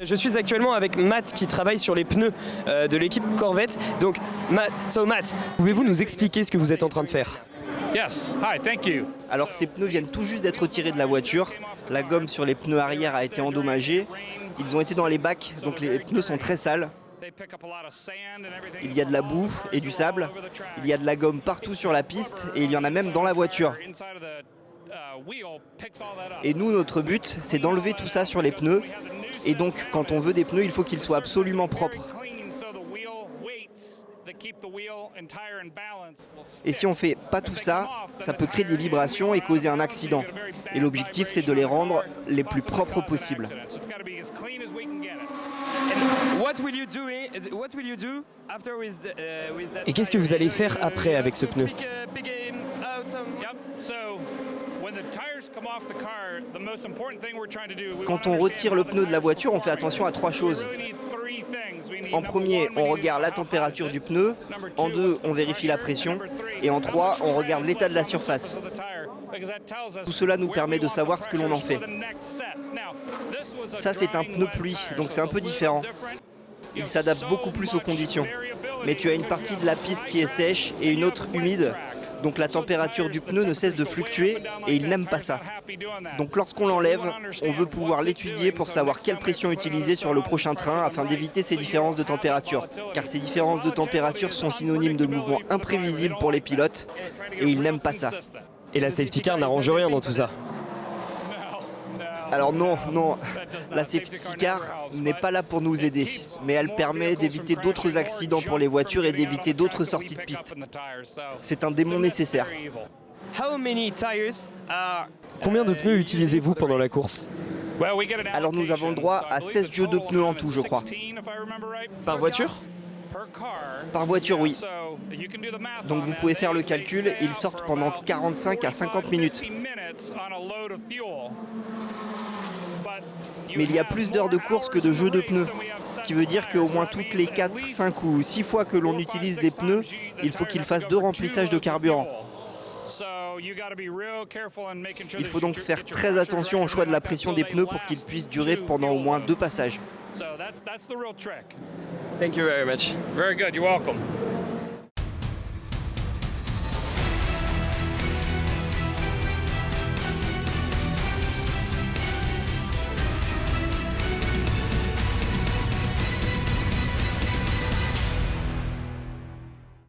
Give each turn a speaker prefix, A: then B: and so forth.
A: Je suis actuellement avec Matt qui travaille sur les pneus de l'équipe Corvette. Donc Matt, pouvez-vous nous expliquer ce que vous êtes en train de faire?
B: Yes, hi, thank you.
C: Alors ces pneus viennent tout juste d'être retirés de la voiture. La gomme sur les pneus arrière a été endommagée. Ils ont été dans les bacs, donc les pneus sont très sales. Il y a de la boue et du sable. Il y a de la gomme partout sur la piste et il y en a même dans la voiture. Et nous, notre but, c'est d'enlever tout ça sur les pneus. Et donc, quand on veut des pneus, il faut qu'ils soient absolument propres. Et si on fait pas tout ça, ça peut créer des vibrations et causer un accident. Et l'objectif, c'est de les rendre les plus propres possibles.
A: Et qu'est-ce que vous allez faire après avec ce pneu?
C: Quand on retire le pneu de la voiture, on fait attention à 3 choses. En premier, on regarde la température du pneu. En 2, on vérifie la pression. Et en 3, on regarde l'état de la surface. Tout cela nous permet de savoir ce que l'on en fait. Ça, c'est un pneu pluie, donc c'est un peu différent. Il s'adapte beaucoup plus aux conditions. Mais tu as une partie de la piste qui est sèche et une autre humide. Donc la température du pneu ne cesse de fluctuer et il n'aime pas ça. Donc lorsqu'on l'enlève, on veut pouvoir l'étudier pour savoir quelle pression utiliser sur le prochain train afin d'éviter ces différences de température. Car ces différences de température sont synonymes de mouvements imprévisibles pour les pilotes et ils n'aiment pas ça.
A: Et la safety car n'arrange rien dans tout ça?
C: Alors non, la safety car n'est pas là pour nous aider, mais elle permet d'éviter d'autres accidents pour les voitures et d'éviter d'autres sorties de piste. C'est un démon nécessaire.
A: Combien de pneus utilisez-vous pendant la course?
C: Alors nous avons le droit à 16 jeux de pneus en tout, je crois.
A: Par voiture?
C: Par voiture, oui. Donc vous pouvez faire le calcul, ils sortent pendant 45 à 50 minutes. Mais il y a plus d'heures de course que de jeux de pneus. Ce qui veut dire qu'au moins toutes les 4, 5 ou 6 fois que l'on utilise des pneus, il faut qu'ils fassent 2 remplissages de carburant. Il faut donc faire très attention au choix de la pression des pneus pour qu'ils puissent durer pendant au moins 2 passages.
A: Thank you very much.
B: Very good, you're welcome.